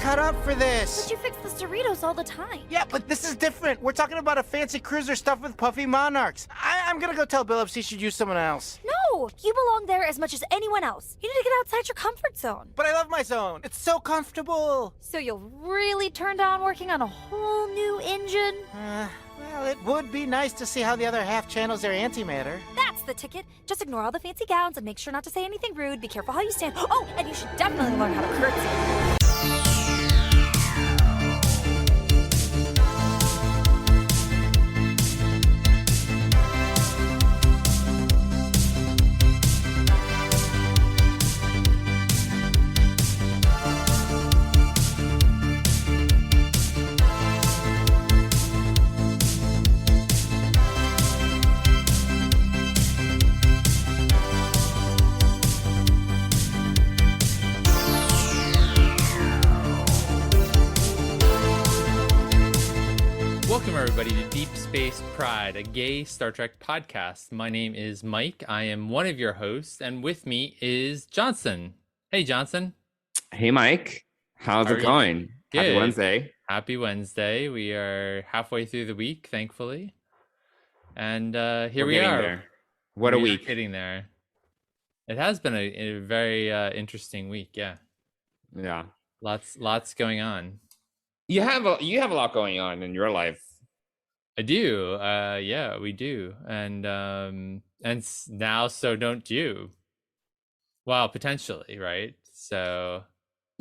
cut up for this. But you fix the Cerritos all the time. Yeah, but this is different. We're talking about a fancy cruiser stuffed with puffy monarchs. I'm gonna go tell Billups he should use someone else. No, you belong there as much as anyone else. You need to get outside your comfort zone. But I love my zone. It's so comfortable. So you'll really turn down working on a whole new engine? Well, it would be nice to see how the other half channels their antimatter. That's the ticket. Just ignore all the fancy gowns and make sure not to say anything rude. Be careful how you stand. Oh, and you should definitely learn how to curtsy. Welcome, everybody, to Deep Space Pride, a gay Star Trek podcast. My name is Mike. I am one of your hosts, and with me is Johnson. Hey, Johnson. Hey, Mike. How's it going? Good. Happy Wednesday. Happy Wednesday. We are halfway through the week, thankfully. And here we are. There. What a week. Getting there. It has been a very interesting week, yeah. Yeah. Lots going on. You have a lot going on in your life. I do. Yeah, we do. And now so don't you. Well, potentially, right? So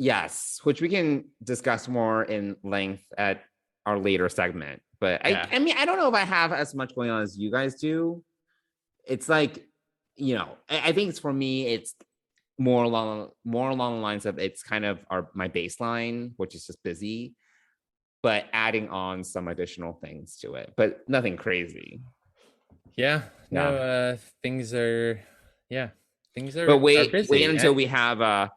Yes, which we can discuss more in length at our later segment. But yeah. I mean, I don't know if I have as much going on as you guys do. It's like, I think it's for me, it's more along the lines of it's kind of my baseline, which is just busy, but adding on some additional things to it, but nothing crazy. Yeah. No, things are But wait busy, until we have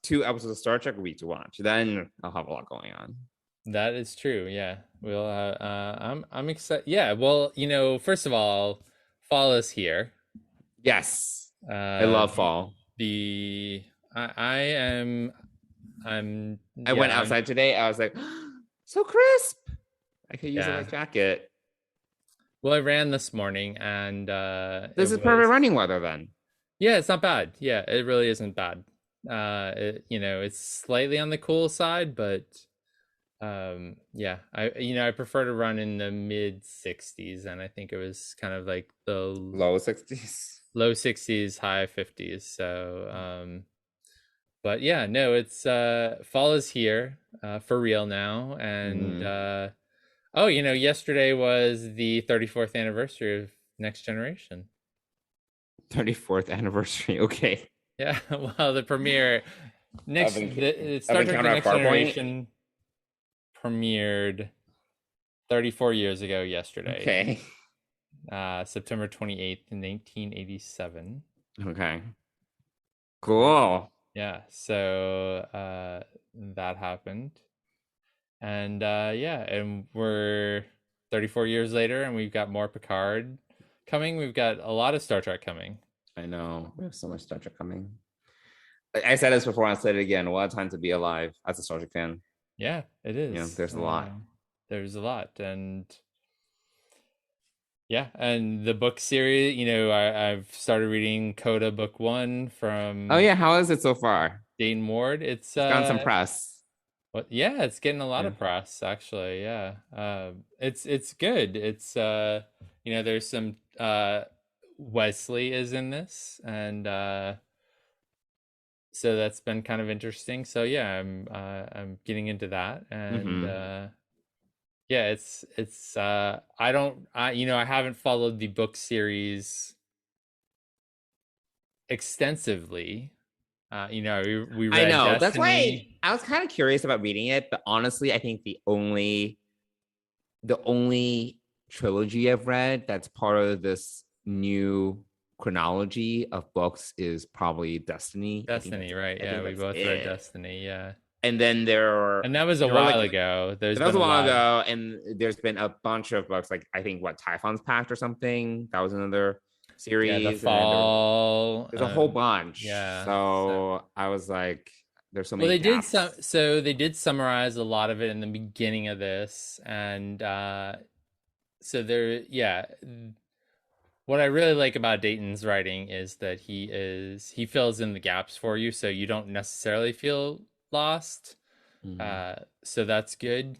2 episodes of Star Trek a week to watch. Then I'll have a lot going on. That is true. Yeah. We'll I'm excited. Yeah, well, first of all, fall is here. Yes. I love fall. I went outside today. I was like, so crisp. I could use a light jacket. Well, I ran this morning, and this is perfect running weather then. Yeah, it's not bad. Yeah, it really isn't bad. It's slightly on the cool side, but I prefer to run in the mid 60s, and I think it was kind of like the low 60s, high 50s. So but yeah, no, it's fall is here for real now. And yesterday was the 34th anniversary of Next Generation. 34th anniversary. Okay. Yeah, well, the premiere Star Trek: The Next Generation premiered 34 years ago yesterday. Okay. September 28th, 1987. Okay. Cool. Yeah, so that happened. And and we're 34 years later, and we've got more Picard coming. We've got a lot of Star Trek coming. I know. We have so much Star Trek coming. I said this before, I'll say it again. What a time to be alive as a Star Trek fan. Yeah, it is. There's a lot. There's a lot. And yeah, and the book series, I've started reading Coda Book 1 from... Oh yeah, how is it so far? Dayton Ward. It's gotten some press. Yeah, it's getting a lot of press, actually. Yeah. It's good. It's there's some Wesley is in this, and so that's been kind of interesting. So yeah, I'm getting into that, and it's I haven't followed the book series extensively. We read I know. Destiny. That's why I was kind of curious about reading it, but honestly, I think the only trilogy I've read that's part of this new chronology of books is probably Destiny. Right? Yeah, we both read Destiny. Yeah. And then that was a while ago. That was a while ago, and there's been a bunch of books, like I think Typhon's Pact or something. That was another series. Yeah, the Fall. There's a whole bunch. Yeah. So I was like, There's so Well, many they did gaps. so they did summarize a lot of it in the beginning of this, and so there, yeah. What I really like about Dayton's writing is that he fills in the gaps for you, so you don't necessarily feel lost. Mm. So that's good.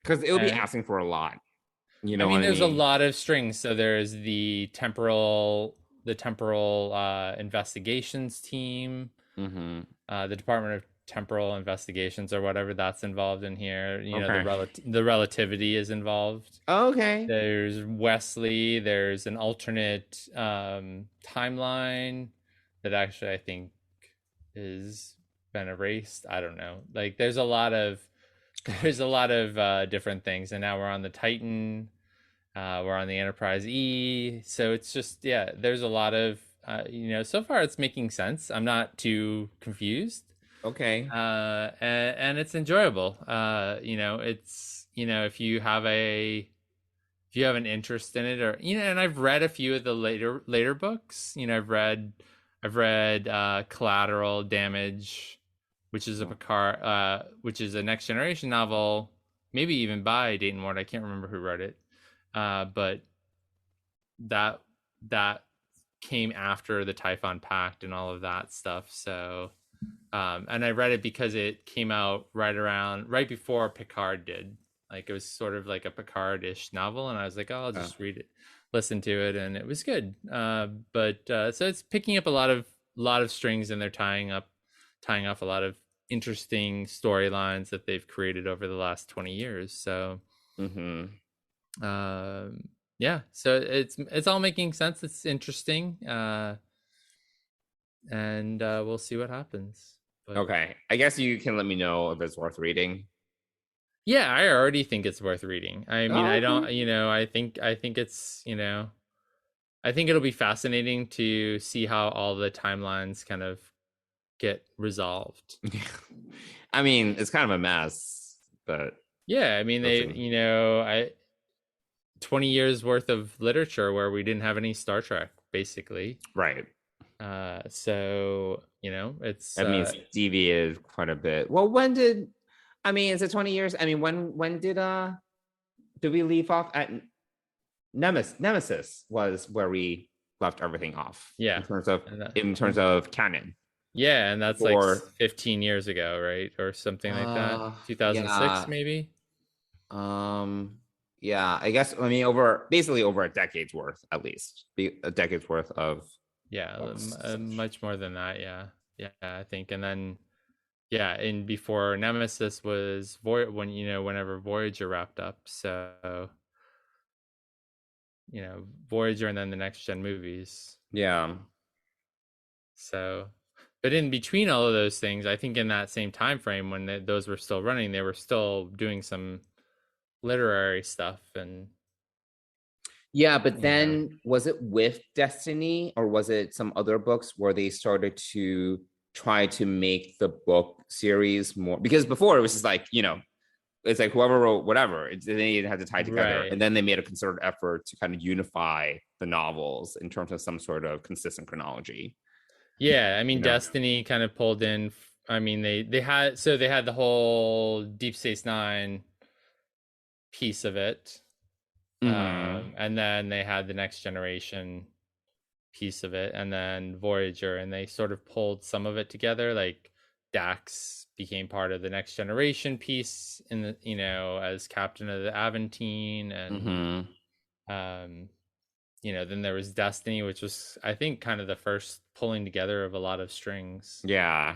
Because it would be And asking for a lot. You I know mean, what I there's a mean? lot of strings. So there's the temporal investigations team, Mm-hmm. the Department of Temporal Investigations or whatever that's involved in here. You know, Okay. the relativity is involved. Okay. There's Wesley. There's an alternate timeline that actually I think is been erased. I don't know. Like there's a lot of different things, and now we're on the Titan. We're on the Enterprise E. So it's just yeah. There's a lot of So far it's making sense. I'm not too confused. Okay. And it's enjoyable. It's if you have an interest in it, or and I've read a few of the later books. I've read Collateral Damage, which is a Picard, which is a Next Generation novel, maybe even by Dayton Ward. I can't remember who wrote it, but that came after the Typhon Pact and all of that stuff. So, and I read it because it came out right before Picard did. Like it was sort of like a Picard-ish novel, and I was like, oh, I'll just read it, listen to it, and it was good. So it's picking up a lot of strings, and they're tying off a lot of interesting storylines that they've created over the last 20 years. So, yeah, so it's all making sense. It's interesting, and we'll see what happens. But Okay. I guess you can let me know if it's worth reading. yeah, I already think it's worth reading. I mean, Oh, I okay. don't, I think it's, I think it'll be fascinating to see how all the timelines kind of get resolved. I mean, it's kind of a mess, but Yeah, I mean, we'll see. 20 years worth of literature where we didn't have any Star Trek, basically. Right. So, it's That means deviated quite a bit. Well, when did I mean, is it 20 years? I mean, when did we leave off at Nemesis was where we left everything off yeah. in terms of And that, canon. yeah, and that's like Or 15 years ago, right? Or something like that. 2006 yeah. maybe. Yeah, I guess I mean over a decade's worth at least. A decade's worth of Yeah, books. much more than that, yeah. Yeah, I think. And then yeah, and before Nemesis was whenever Voyager wrapped up. So, Voyager and then the next gen movies. Yeah. So, but in between all of those things, I think in that same time frame when those were still running, they were still doing some literary stuff. And Yeah, but then was it with Destiny or was it some other books where they started to try to make the book series more? Because before it was just like, it's like whoever wrote whatever, they had to tie together. right. And then they made a concerted effort to kind of unify the novels in terms of some sort of consistent chronology. Yeah, I mean, Destiny kind of pulled in. I mean, they had the whole Deep Space Nine piece of it, and then they had the Next Generation piece of it, and then Voyager, and they sort of pulled some of it together. Like Dax became part of the Next Generation piece in the as captain of the Aventine, and then there was Destiny, which was I think kind of the first pulling together of a lot of strings. Yeah.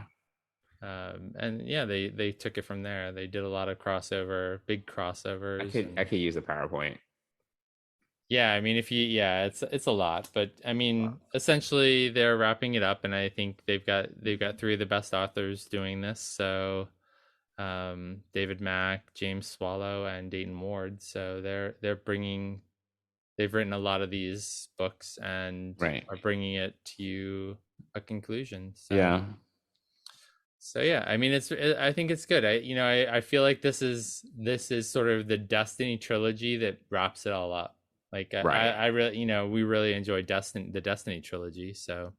And yeah, they took it from there. They did a lot of big crossovers. I could use a PowerPoint. Yeah, I mean, it's a lot, but I mean, essentially they're wrapping it up, and I think they've got three of the best authors doing this. So, David Mack, James Swallow, and Dayton Ward. So they've written a lot of these books and are bringing it to a conclusion. So, yeah. So yeah, I mean, I think it's good. I feel like this is sort of the Destiny trilogy that wraps it all up. Like I really, we really enjoyed the Destiny trilogy. So,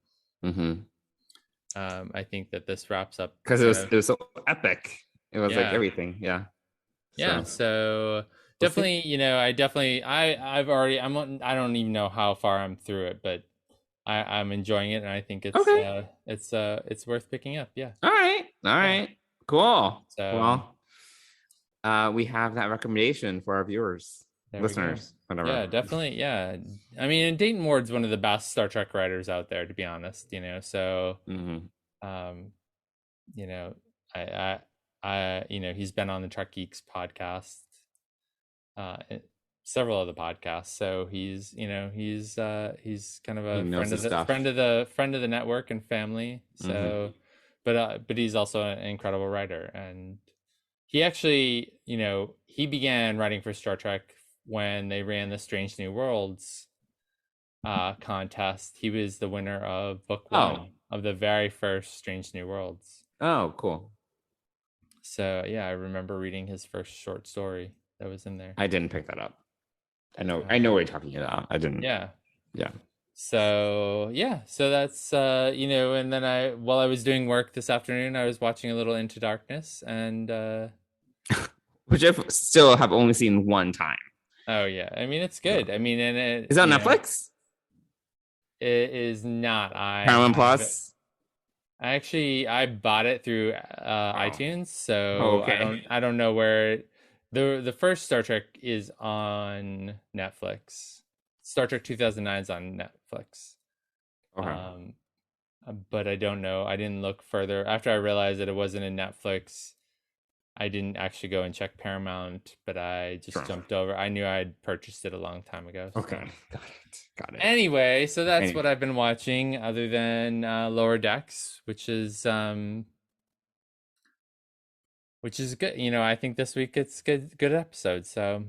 I think that this wraps up because kind it was so epic. It was like Yeah. everything. Yeah. Yeah, so definitely, I don't even know how far I'm through it, but I'm enjoying it, and I think Okay. it's worth picking up. Yeah. All right. Cool. So Well, we have that recommendation for our viewers, there we go. listeners, whatever. Yeah, definitely. Yeah, I mean, and Dayton Ward's one of the best Star Trek writers out there, to be honest. So Mhm. you know, he's been on the Trek Geeks podcast, several other podcasts. So he's kind of He a knows his stuff. friend of the network and family. So, but he's also an incredible writer, and he actually, he began writing for Star Trek when they ran the Strange New Worlds contest. He was the winner of book 1 of the very first Strange New Worlds. Oh, cool. So yeah, I remember reading his first short story that was in there. I didn't pick that up. I know what you're talking about. I didn't. Yeah. Yeah. So that's and then while I was doing work this afternoon, I was watching a little Into Darkness, and which I still have only seen one time. Oh yeah, I mean it's good. I mean, and is it on Netflix? It is not. Paramount Plus. I bought it through iTunes, so I don't know where the first Star Trek is on Netflix. Star Trek 2009 is on Netflix. Okay. But I don't know. I didn't look further. After I realized that it wasn't in Netflix, I didn't actually go and check Paramount, but I just jumped over. I knew I had purchased it a long time ago. So. Okay. Got it. Anyway, so that's what I've been watching, other than Lower Decks, which is good. I think this week it's good episode. So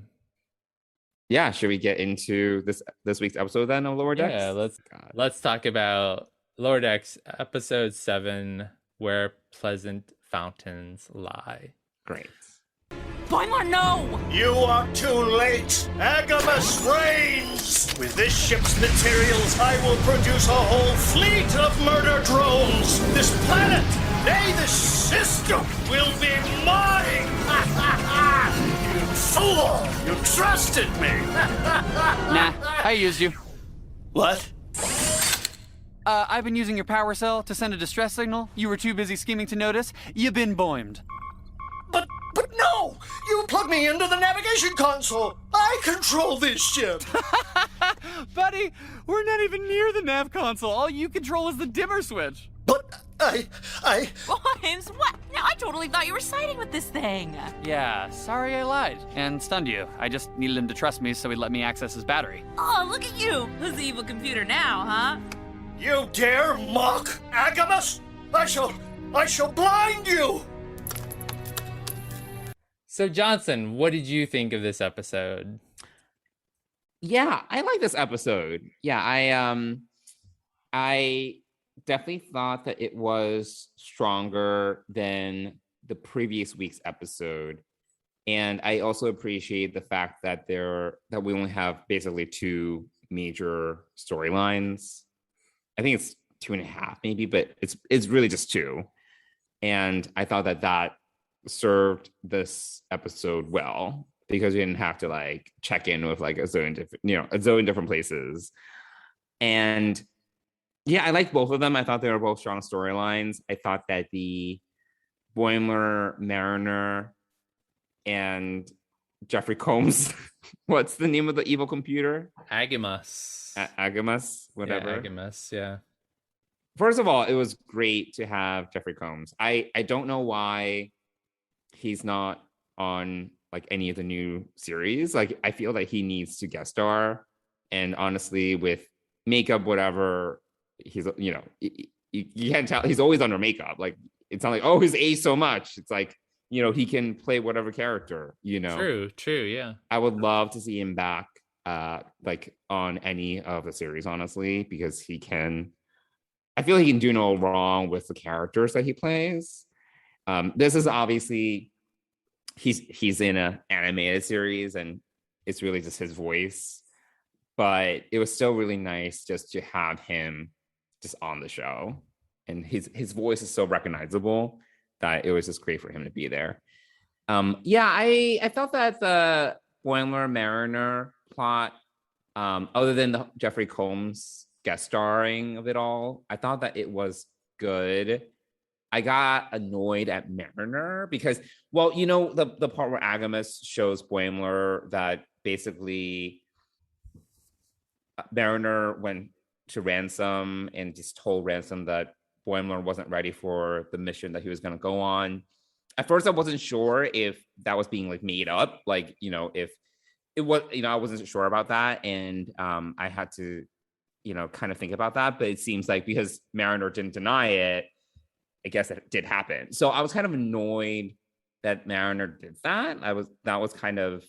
yeah, should we get into this week's episode then of Lower Decks? Yeah, let's talk about Lower Decks episode 7, Where Pleasant Fountains Lie. Great. Boimler, no! You are too late! Agamus reigns! With this ship's materials, I will produce a whole fleet of murder drones! This planet, nay, this system, will be mine! You fool! You trusted me! Nah, I used you. What? I've been using your power cell to send a distress signal. You were too busy scheming to notice. You've been boimed. But no! You plugged me into the navigation console! I control this ship! Buddy, we're not even near the nav console. All you control is the dimmer switch. But I... Boims, what? No, I totally thought you were siding with this thing. Yeah, sorry I lied and stunned you. I just needed him to trust me so he'd let me access his battery. Oh, look at you. Who's the evil computer now, huh? You dare mock Agamus? I shall blind you! So Johnson, what did you think of this episode? Yeah, I like this episode. Yeah, I definitely thought that it was stronger than the previous week's episode. And I also appreciate the fact that we only have basically 2 major storylines. I think it's 2.5 maybe, but it's really just 2. And I thought that served this episode well, because we didn't have to check in with a zillion different places. And yeah, I liked both of them. I thought they were both strong storylines. I thought that the Boimler, Mariner, and Jeffrey Combs, what's the name of the evil computer? Agamus. Agamus, whatever. Yeah, Agamus, yeah. First of all, it was great to have Jeffrey Combs. I don't know why he's not on any of the new series. I feel that he needs to guest star, and honestly, with makeup, whatever, he's you can't tell, he's always under makeup. It's not oh, he's aged so much. It's he can play whatever character. True, yeah. I would love to see him back on any of the series, honestly, because I feel he can do no wrong with the characters that he plays. This is obviously he's in an animated series, and it's really just his voice, but it was still really nice just to have him just on the show. and his voice is so recognizable that it was just great for him to be there. Yeah, I felt that the Boimler Mariner plot, other than the Jeffrey Combs guest starring of it all, I thought that it was good. I got annoyed at Mariner because, well, you know, the part where Agamus shows Boimler that basically Mariner went to Ransom and just told Ransom that Boimler wasn't ready for the mission that he was going to go on. At first, I wasn't sure if that was being like made up, like, you know, if it was, you know, I wasn't sure about that, and I had to, you know, kind of think about that. But it seems like because Mariner didn't deny it, I guess it did happen. So I was kind of annoyed that Mariner did that. That was kind of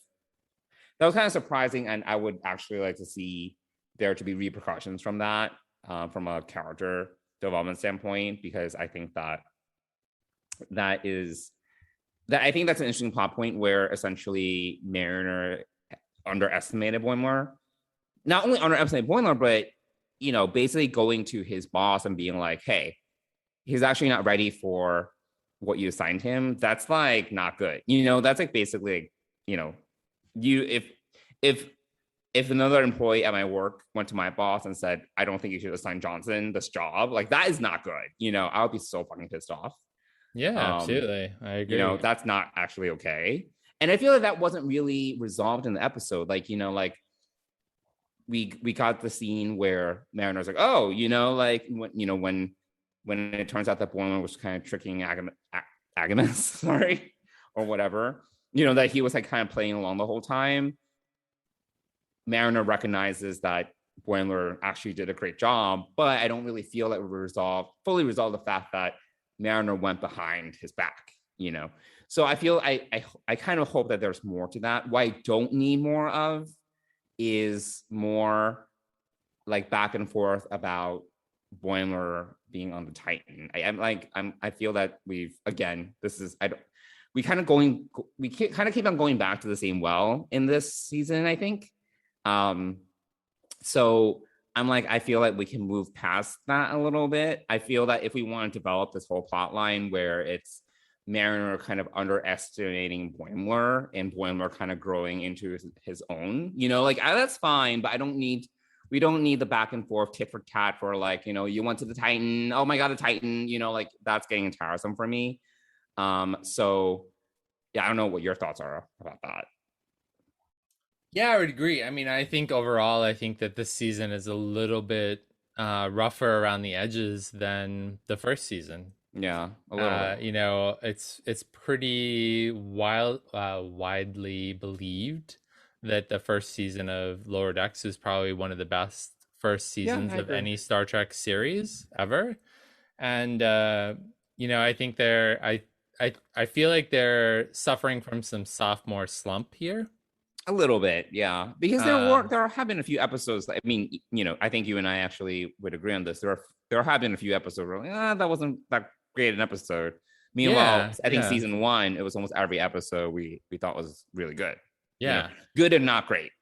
surprising, and I would actually like to see there to be repercussions from that, from a character development standpoint, because I think I think that's an interesting plot point where essentially Mariner underestimated Boimler. Not only underestimated Boimler, but, you know, basically going to his boss and being like, hey, he's actually not ready for what you assigned him. That's like not good. You know, that's like basically, you know, if another employee at my work went to my boss and said, I don't think you should assign Johnson this job, like that is not good. You know, I would be so fucking pissed off. Yeah, absolutely. I agree. You know, that's not actually okay. And I feel like that wasn't really resolved in the episode. Like, you know, like we got the scene where Mariner's like, oh, you know, like when it turns out that Boimler was kind of tricking Agamus, sorry, or whatever, you know, that he was like kind of playing along the whole time. Mariner recognizes that Boimler actually did a great job, but I don't really feel that we fully resolved the fact that Mariner went behind his back, you know. So I feel I kind of hope that there's more to that. What I don't need more of is more like back and forth about Boimler being on the Titan. I feel that we kind of keep on going back to the same well in this season, I think. So I'm like, I feel like we can move past that a little bit. I feel that if we want to develop this whole plot line where it's Mariner kind of underestimating Boimler and Boimler kind of growing into his own, you know, like that's fine, but we don't need the back and forth tit for tat for like, you know, you went to the Titan, oh my God, the Titan, you know, like that's getting tiresome for me. So yeah, I don't know what your thoughts are about that. Yeah, I would agree. I mean, I think overall, I think that this season is a little bit rougher around the edges than the first season. Yeah, a little. You know, it's pretty widely believed that the first season of Lower Decks is probably one of the best first seasons of any Star Trek series ever. And you know, I think I feel like they're suffering from some sophomore slump here. A little bit, yeah, because there have been a few episodes. I mean, you know, I think you and I actually would agree on this. There have been a few episodes where that wasn't that great an episode. Meanwhile, I think season 1, it was almost every episode we thought was really good. Yeah, you know, good and not great.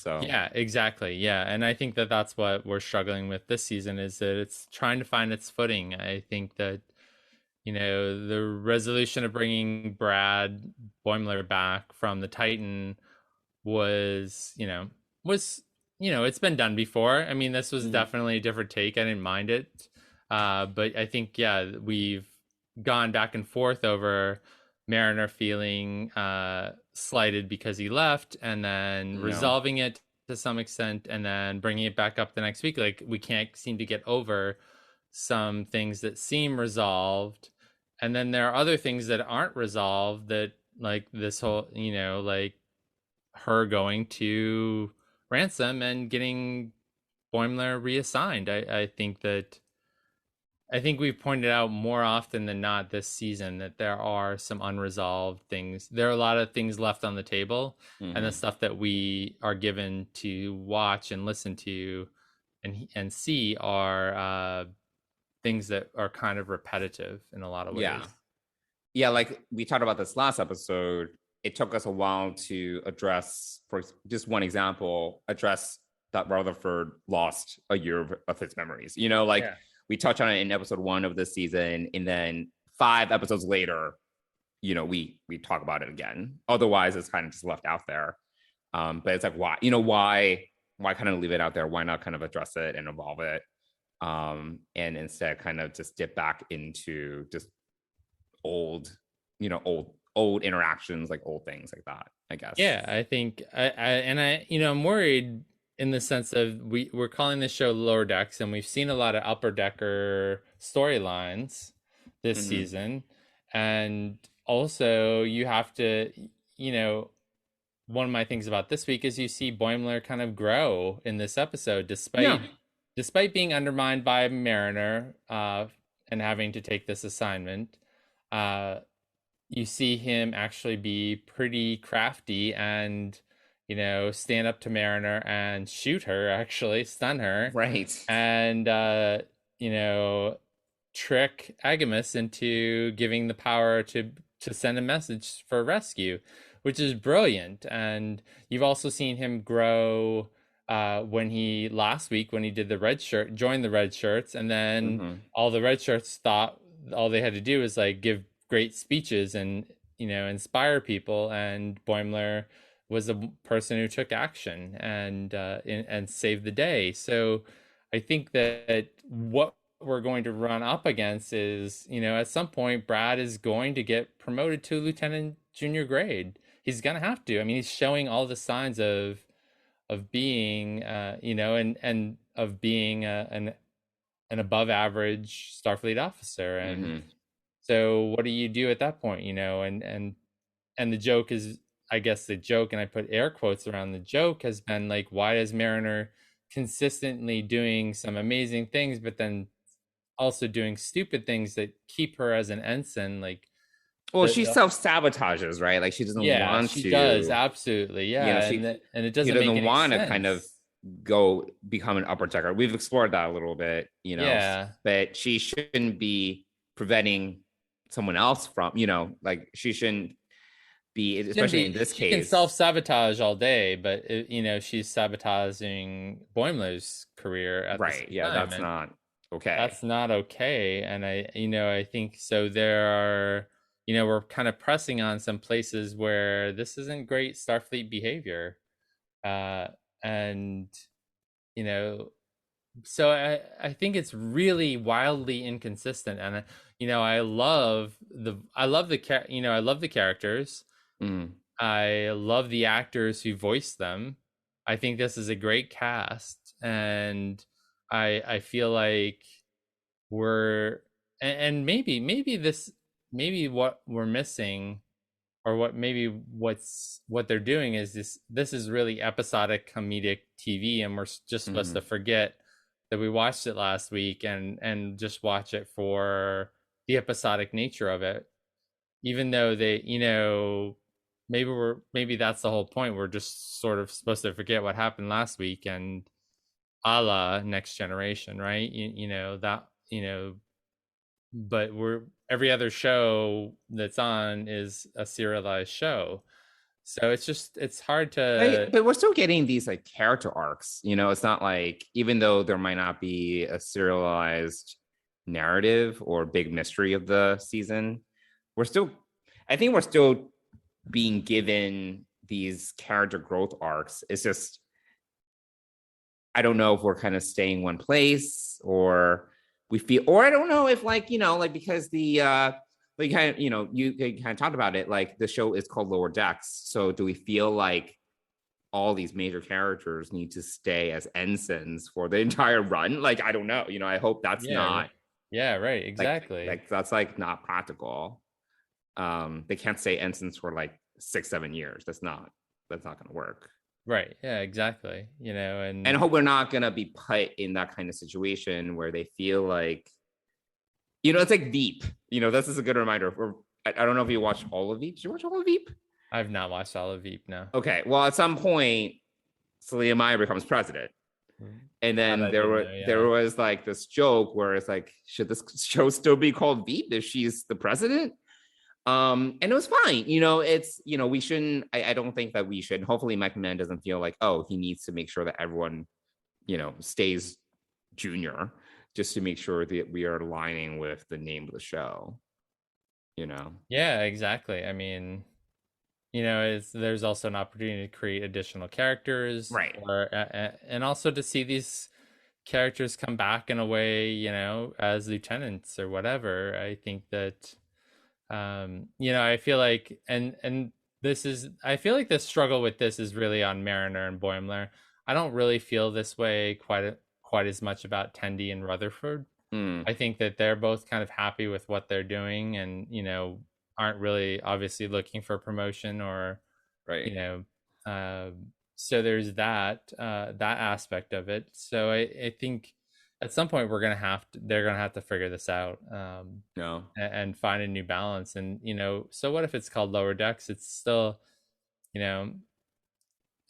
So yeah, exactly. Yeah, and I think that that's what we're struggling with this season, is that it's trying to find its footing. I think that, you know, the resolution of bringing Brad Boimler back from the Titan was, it's been done before. I mean, this was definitely a different take. I didn't mind it. But I think, we've gone back and forth over Mariner feeling slighted because he left, and then resolving it to some extent, and then bringing it back up the next week. Like, we can't seem to get over some things that seem resolved, and then there are other things that aren't resolved, that like this whole, you know, like her going to Ransom and getting Boimler reassigned. I think we've pointed out more often than not this season that there are some unresolved things. There are a lot of things left on the table, and the stuff that we are given to watch and listen to and see are things that are kind of repetitive in a lot of ways. Yeah, like we talked about this last episode, it took us a while to address, for just one example, that Rutherford lost a year of his memories. You know, like we touch on it in episode 1 of this season, and then 5 episodes later, we talk about it again. Otherwise, it's kind of just left out there. But it's like, why kind of leave it out there? Why not kind of address it and evolve it? And instead kind of just dip back into just old interactions, like old things like that, I guess. Yeah, I think I'm worried in the sense of we're calling this show Lower Decks, and we've seen a lot of Upper Decker storylines this season. And also you have to, one of my things about this week is you see Boimler kind of grow in this episode, despite being undermined by Mariner and having to take this assignment. You see him actually be pretty crafty and, stand up to Mariner and shoot her, actually stun her. Right. And, trick Agamus into giving the power to send a message for rescue, which is brilliant. And you've also seen him grow when he did the red shirt, joined the red shirts, and then all the red shirts thought all they had to do is like give great speeches and inspire people, and Boimler was a person who took action and saved the day. So I think that what we're going to run up against is, at some point Brad is going to get promoted to lieutenant junior grade. He's gonna have to. I mean, he's showing all the signs of being and of being an above average Starfleet officer. And so what do you do at that point? And the joke is, I guess the joke, and I put air quotes around the joke, has been like, why is Mariner consistently doing some amazing things, but then also doing stupid things that keep her as an ensign? Like, well, she self-sabotages, right? Like, she doesn't want to. She does, absolutely. Yeah. And it doesn't want to sense. kind of go become an upper decker. We've explored that a little bit, but she shouldn't be preventing someone else from, like, she shouldn't be, especially in this case. She can self-sabotage all day, but she's sabotaging Boimler's career at the same time. That's not okay. That's not okay. And I think so. There are, we're kind of pressing on some places where this isn't great Starfleet behavior. And so I think it's really wildly inconsistent. And I love the characters. I love the actors who voice them. I think this is a great cast, and I feel like maybe what we're missing, or what they're doing is this is really episodic comedic TV, and we're just supposed to forget that we watched it last week and just watch it for the episodic nature of it, even though they maybe that's the whole point. We're just sort of supposed to forget what happened last week, and a la Next Generation, right? But every other show that's on is a serialized show. So it's hard to, but we're still getting these like character arcs. It's not like, even though there might not be a serialized narrative or big mystery of the season, I think we're still being given these character growth arcs. It's just, I don't know if we're kind of staying one place, or we feel, or I don't know if because the you kind of talked about it, like the show is called Lower Decks. So do we feel like all these major characters need to stay as ensigns for the entire run? Like, I don't know. I hope that's not. Yeah, right. Exactly. Like that's like not practical. They can't stay ensigns for like 6-7 years. That's not going to work. Right. Yeah, exactly. And I hope we're not going to be put in that kind of situation where they feel like, it's like Veep. This is a good reminder. I don't know if you watched all of Veep. Did you watch all of Veep? I've not watched all of Veep, no. Okay. Well, at some point, Celia Meyer becomes president. And then there was like this joke where it's like, should this show still be called Veep if she's the president? And it was fine. We shouldn't, I don't think that we should. Hopefully Mike Mann doesn't feel like, oh, he needs to make sure that everyone, stays junior. just to make sure that we are aligning with the name of the show. Yeah, exactly. I mean, there's also an opportunity to create additional characters, Right? And also to see these characters come back in a way, as lieutenants or whatever. I think that, I feel like, and I feel like the struggle with this is really on Mariner and Boimler. I don't really feel this way quite as much about Tendi and Rutherford. I think that they're both kind of happy with what they're doing, and aren't really obviously looking for promotion or Right. so there's that aspect of it. So I think at some point they're gonna have to figure this out, No. and find a new balance. And so what if it's called Lower Decks? It's still,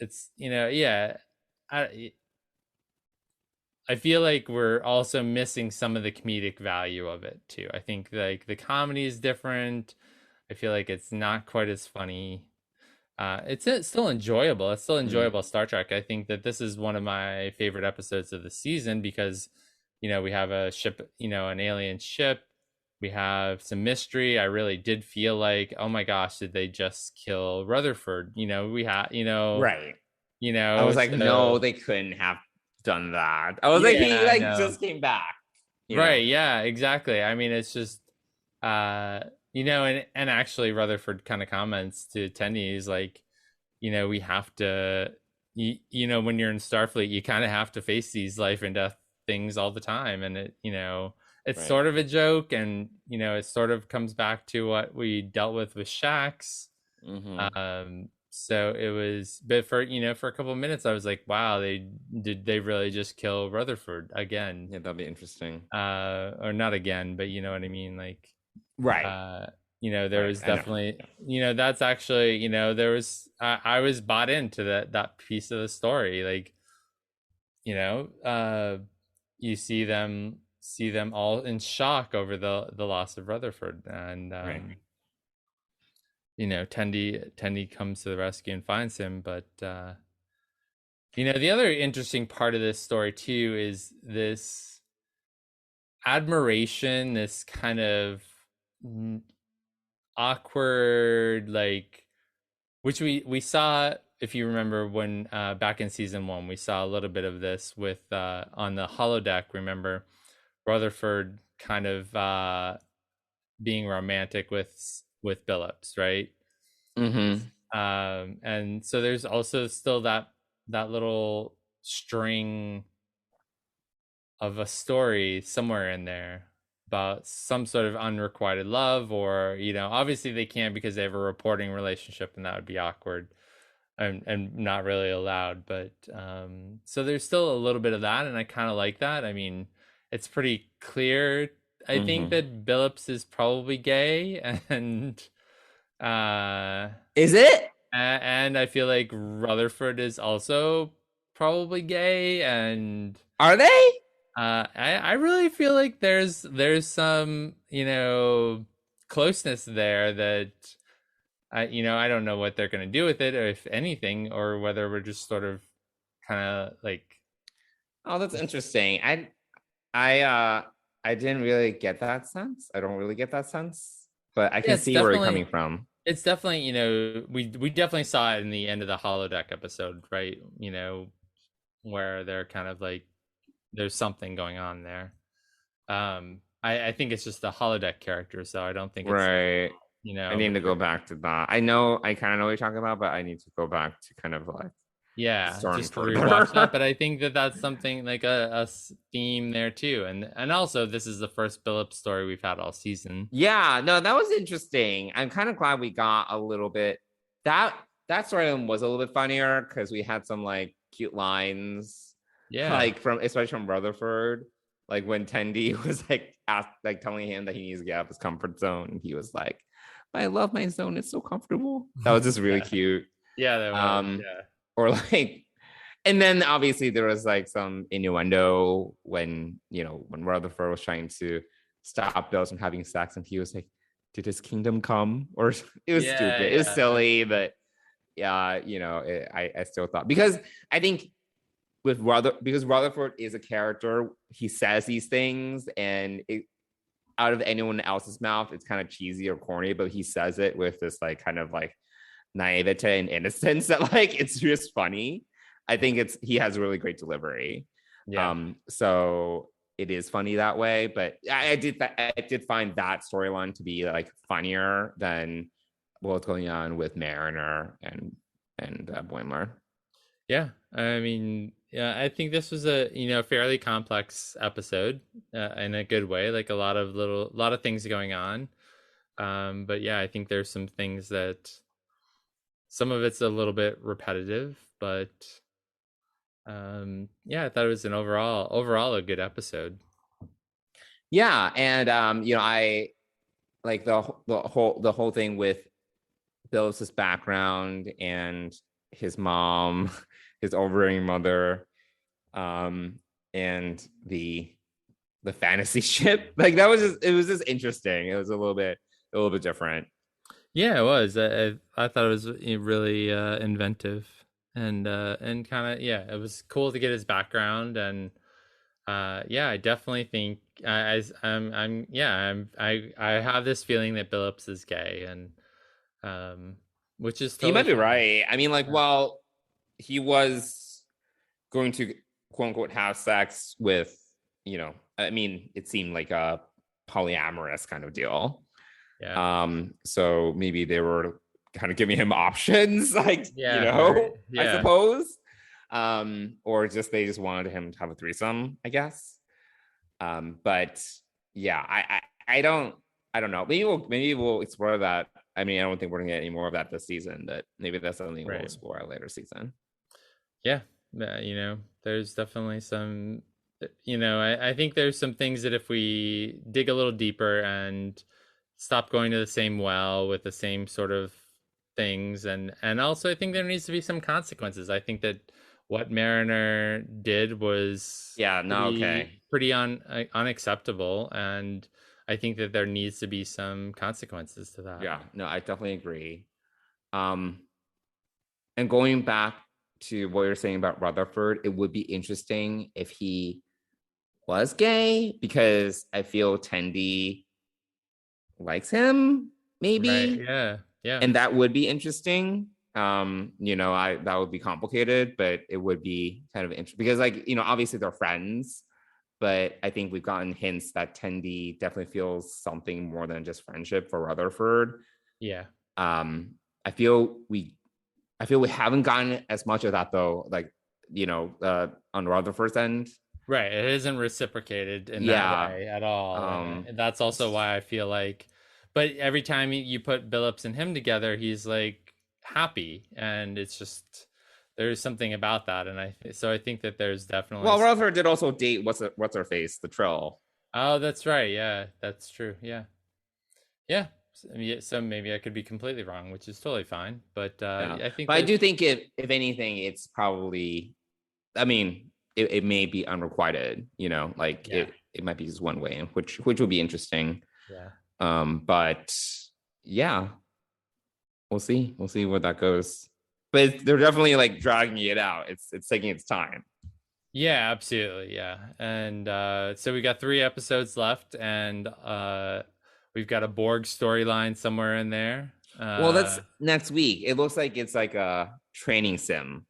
it's yeah. I feel like we're also missing some of the comedic value of it too. I think like the comedy is different. I feel like it's not quite as funny. It's still enjoyable. It's still enjoyable Star Trek. I think that this is one of my favorite episodes of the season because, we have a ship, an alien ship. We have some mystery. I really did feel like, oh my gosh, did they just kill Rutherford? We had, Right. I was like, no, they couldn't have done that. I was like, he just came back. Right. Yeah, exactly. I mean, it's just, and actually Rutherford kind of comments to Tendi, he's like, we have to, when you're in Starfleet, you kind of have to face these life and death things all the time. And it's sort of a joke, and, it sort of comes back to what we dealt with Shax. So it was, but for a couple of minutes, I was like, wow, they really just kill Rutherford again? Yeah, that'd be interesting. Or not again, but you know what I mean? Like, right. There was definitely, that's actually, there was, I was bought into that piece of the story. Like, you see them all in shock over the loss of Rutherford, and, Tendi comes to the rescue and finds him. But, the other interesting part of this story too is this admiration, this kind of awkward, like, which we saw, if you remember, when back in season 1, we saw a little bit of this with on the holodeck. Remember Rutherford kind of being romantic with Billups, right? And so there's also still that little string of a story somewhere in there about some sort of unrequited love, or obviously they can't because they have a reporting relationship, and that would be awkward and not really allowed. But so there's still a little bit of that, and I kind of like that. I mean, it's pretty clear, I think, that Billups is probably gay, and is it? And I feel like Rutherford is also probably gay, and are they? I really feel like there's some closeness there that I don't know what they're gonna do with it, or if anything, or whether we're just sort of kind of like. Oh, that's interesting. I didn't really get that sense. I don't really get that sense, but I can see where you're coming from. It's definitely, we definitely saw it in the end of the holodeck episode, right? Where they're kind of like, there's something going on there. I think it's just the holodeck character, so I don't think it's right. I need to go back to that. I kind of know what you're talking about, but I need to go back to kind of like just to rewatch that. But I think that's something like a theme there too, and also this is the first Billups story we've had all season. Yeah, no, that was interesting. I'm kind of glad we got a little bit that story was a little bit funnier because we had some like cute lines. Yeah, like especially from Rutherford, like when Tendi was like telling him that he needs to get out of his comfort zone, and he was like, "I love my zone; it's so comfortable." That was just really cute. Yeah, that was. Or like, and then obviously there was like some innuendo when Rutherford was trying to stop Billups from having sex, and he was like, "Did his kingdom come?" Or it was stupid. It was silly, but yeah, I still thought, because I think with because Rutherford is a character, he says these things, and out of anyone else's mouth, it's kind of cheesy or corny, but he says it with this like kind of like naivete and innocence that like it's just funny. I think he has really great delivery. Yeah. So it is funny that way, but I did find that storyline to be like funnier than what's going on with Mariner and Boimler. Yeah, I mean, yeah, I think this was a fairly complex episode in a good way, like a lot of things going on. But yeah, I think there's some things that some of it's a little bit repetitive, but yeah, I thought it was an overall a good episode. Yeah, and I like the whole thing with Billups' background and his mom, his overbearing mother, and the fantasy ship. Like that was it was just interesting. It was a little bit different. Yeah, it was. I thought it was really inventive and kind of it was cool to get his background and yeah, I definitely think I have this feeling that Billups is gay and which is totally you might be fine. right. I mean, like, well, he was going to quote unquote have sex with, I mean, it seemed like a polyamorous kind of deal. Yeah. So maybe they were kind of giving him options, like, Right. Yeah. I suppose. Or they just wanted him to have a threesome, I guess. But yeah, I don't know. Maybe we'll explore that. I mean, I don't think we're gonna get any more of that this season, but maybe that's something we'll explore later season. Yeah. There's definitely some, I think there's some things that if we dig a little deeper and stop going to the same well with the same sort of things, and also I think there needs to be some consequences. I think that what Mariner did was pretty unacceptable, and I think that there needs to be some consequences to that. Yeah, no, I definitely agree. And going back to what you're saying about Rutherford, it would be interesting if he was gay, because I feel Tendi likes him, maybe. Right. Yeah. And that would be interesting. That would be complicated, but it would be kind of interesting because, like, obviously they're friends, but I think we've gotten hints that Tendi definitely feels something more than just friendship for Rutherford. Yeah. I feel we haven't gotten as much of that though, like, on Rutherford's end. Right. It isn't reciprocated in that way at all. And that's also why I feel like, but every time you put Billups and him together, he's like happy, and it's just there's something about that, and I think that there's definitely. Well, Rutherford did also date what's her face, the Trill. Oh, that's right. Yeah, that's true. Yeah. So maybe I could be completely wrong, which is totally fine. But I think. But I do think if anything, it's probably. I mean, it may be unrequited. It might be just one way, which would be interesting. Yeah. But yeah, we'll see where that goes. But they're definitely like dragging it out. It's taking its time. Yeah, absolutely. Yeah. And so we got 3 episodes left, and we've got a Borg storyline somewhere in there. Well, that's next week. It looks like it's like a training sim.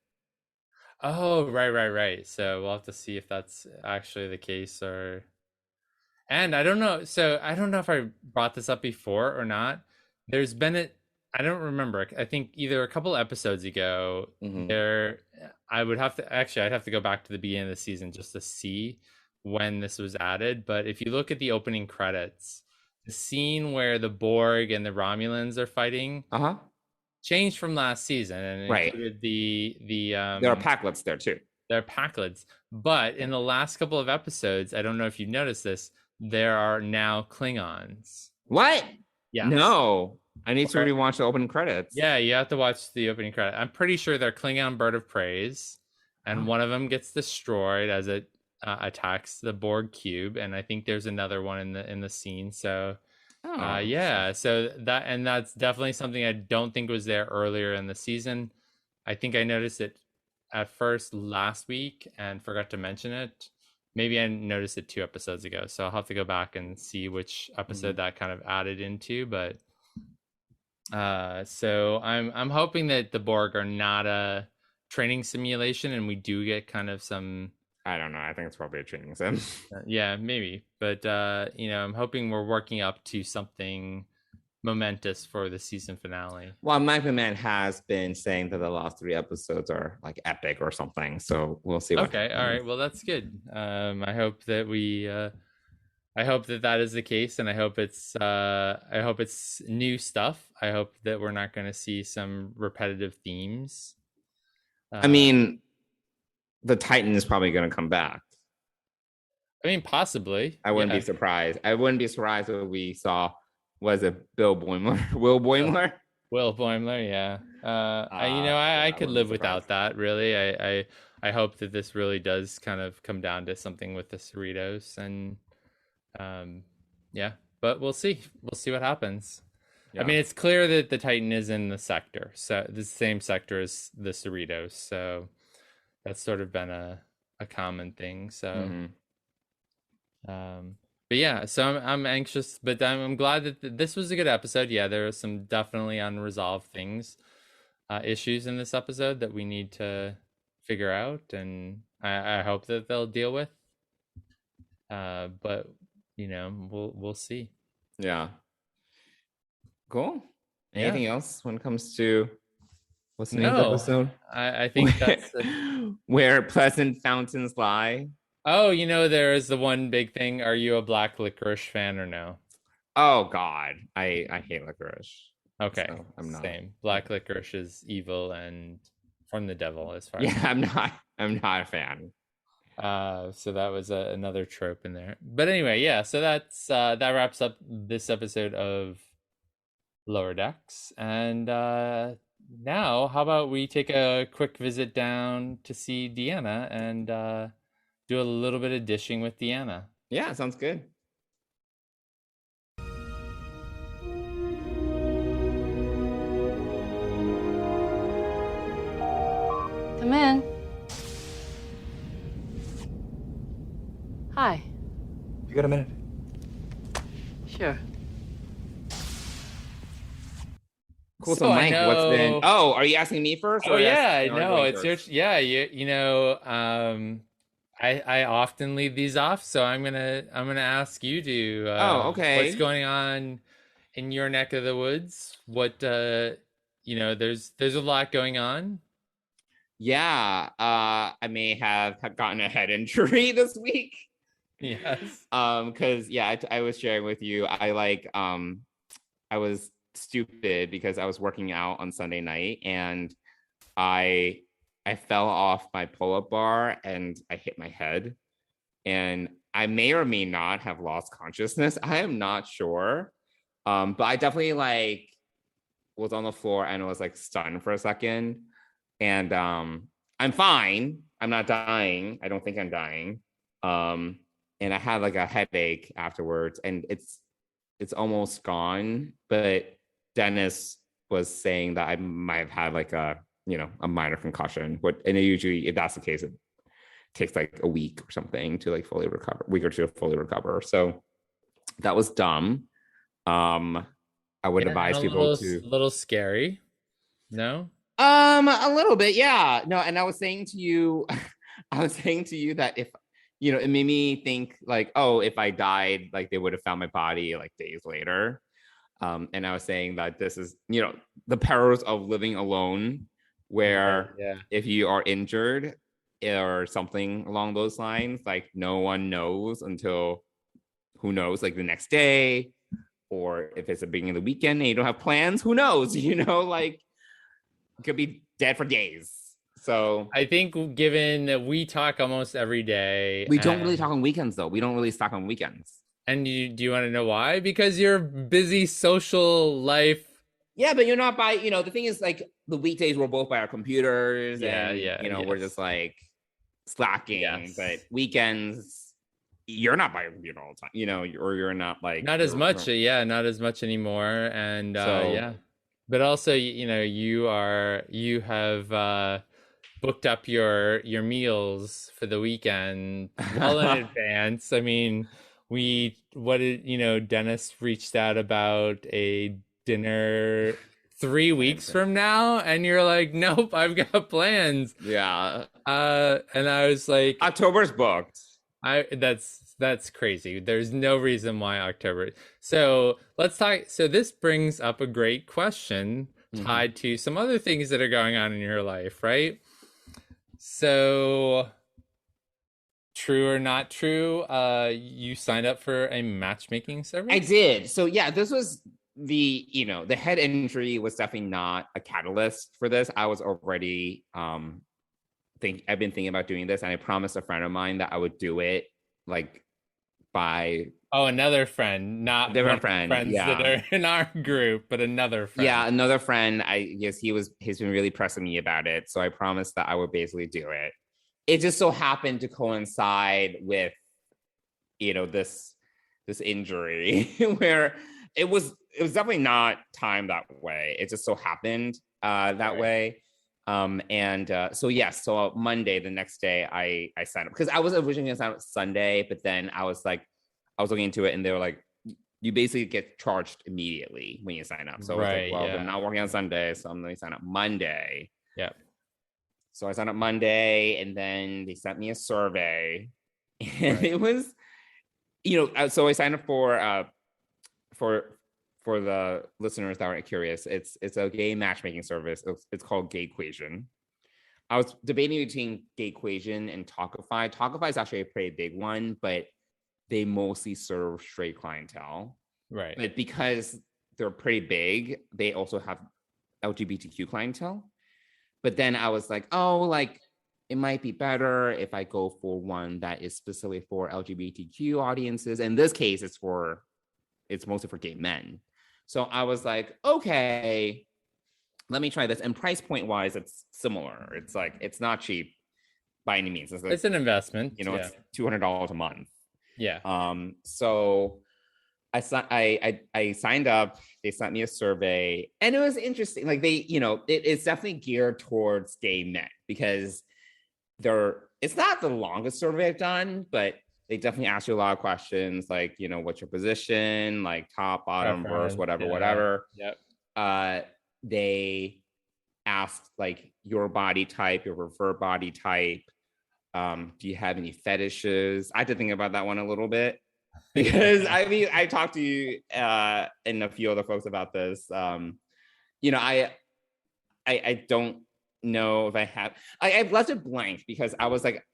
Oh, right. So we'll have to see if that's actually the case and I don't know. So I don't know if I brought this up before or not. There's been I don't remember. I think either a couple episodes ago, I'd have to go back to the beginning of the season just to see when this was added. But if you look at the opening credits, the scene where the Borg and the Romulans are fighting changed from last season, and included the there are Packlets there too. There are Packlets, but in the last couple of episodes, I don't know if you've noticed this, there are now Klingons. What? Yeah. No. I need to rewatch the opening credits. Yeah, you have to watch the opening credit. I'm pretty sure they're Klingon bird of praise, and one of them gets destroyed as it attacks the Borg cube, and I think there's another one in the scene. So, so that's definitely something I don't think was there earlier in the season. I think I noticed it at first last week and forgot to mention it. Maybe I noticed it 2 episodes ago, so I'll have to go back and see which episode that kind of added into. But so I'm hoping that the Borg are not a training simulation, and we do get kind of some. I don't know. I think it's probably a training sim. Yeah, maybe. But I'm hoping we're working up to something momentous for the season finale. Well, Mike Man has been saying that the last 3 episodes are like epic or something, so we'll see. Okay, all right. Well, that's good. I hope that I hope that is the case, and I hope it's new stuff. I hope that we're not going to see some repetitive themes. I mean, the Titan is probably going to come back. I mean, possibly. I wouldn't be surprised. I wouldn't be surprised if we saw. Was it Will Boimler? Will Boimler, yeah. I could live without that. Really, I hope that this really does kind of come down to something with the Cerritos, and but we'll see. We'll see what happens. Yeah. I mean, it's clear that the Titan is in the sector, so the same sector as the Cerritos. So that's sort of been a common thing. So. But yeah, so I'm anxious, but I'm glad that this was a good episode. Yeah, there are some definitely unresolved things, issues in this episode that we need to figure out, and I hope that they'll deal with. But we'll see. Yeah. Cool. Anything else when it comes to what's the name of the episode? I think that's where pleasant fountains lie. Oh, there is the one big thing. Are you a black licorice fan or no? Oh God, I hate licorice. Okay, so I'm not. Same. Black licorice is evil and from the devil, as far. Yeah, I'm not a fan. So that was another trope in there. But anyway, yeah. So that wraps up this episode of Lower Decks, and now how about we take a quick visit down to see Deanna and. Do a little bit of dishing with Deanna. Yeah, sounds good. Come in. Hi. You got a minute? Sure. Cool. So Mike, what's been? Oh, are you asking me first? Oh yeah, no, it's your. Yeah, I often leave these off, so I'm gonna ask you to. Okay. What's going on in your neck of the woods? What there's a lot going on. Yeah, I may have gotten a head injury this week. Yes. Because I was sharing with you. I was stupid because I was working out on Sunday night and I fell off my pull-up bar and I hit my head, and I may or may not have lost consciousness. I am not sure. But I definitely was on the floor and was stunned for a second. And I'm fine. I'm not dying. I don't think I'm dying. And I had a headache afterwards, and it's almost gone. But Dennis was saying that I might have had a minor concussion. And usually, if that's the case, it takes a week or something to fully recover, week or two to fully recover. So that was dumb. I would advise people to. A little scary. No. A little bit, yeah. No, and I was saying to you that if it made me think if I died, they would have found my body days later. And I was saying that this is the perils of living alone, where if you are injured or something along those lines, no one knows until who knows, the next day, or if it's the beginning of the weekend and you don't have plans, who knows, could be dead for days. So I think given that we talk almost every day, we don't really talk on weekends though. We don't really talk on weekends. And do you want to know why? Because your busy social life. Yeah, but you're not by, the thing is the weekdays we're both by our computers. We're just slacking. Yes. But weekends, you're not by your computer all the time, or you're not not as much. Not as much anymore. And but also, you have booked up your meals for the weekend well in advance. I mean, Dennis reached out about a dinner 3 weeks from now, and you're like, nope, I've got plans. Yeah. And I was like, October's booked. That's crazy. There's no reason why October. So let's talk. So this brings up a great question tied to some other things that are going on in your life, right? So, true or not true, you signed up for a matchmaking service? I did. So yeah, this was the head injury was definitely not a catalyst for this. I was already I've been thinking about doing this, and I promised a friend of mine that I would do it like by another friend, not different friend, friends that are in our group, but another friend. Yeah, another friend. He's been really pressing me about it, so I promised that I would basically do it. It just so happened to coincide with this injury where it was definitely not timed that way. It just so happened that way. So Monday, the next day, I signed up because I was originally gonna sign up Sunday, but then I was looking into it, and they were like, you basically get charged immediately when you sign up. So I was like, well, I'm not working on Sunday, so I'm gonna sign up Monday. Yeah. So I signed up Monday, and then they sent me a survey, and it was, so I signed up for the listeners that are curious, it's a gay matchmaking service. It's called Gay Equation. I was debating between Gay Equation and Talkify. Talkify is actually a pretty big one, but they mostly serve straight clientele. Right. But because they're pretty big, they also have LGBTQ clientele. But then I was like, it might be better if I go for one that is specifically for LGBTQ audiences. In this case, it's mostly for gay men. So I was like, okay, let me try this. And price point wise, it's similar. It's not cheap by any means. It's an investment. It's $200 a month. Yeah. So I signed up. They sent me a survey, and it was interesting. Like it's definitely geared towards gay men because it's not the longest survey I've done, but they definitely ask you a lot of questions, like, what's your position, like top, bottom, verse, whatever. Yep. They asked like your body type, your preferred body type. Do you have any fetishes? I had to think about that one a little bit because I talked to you and a few other folks about this. I don't know if I have. I've left it blank because I was like,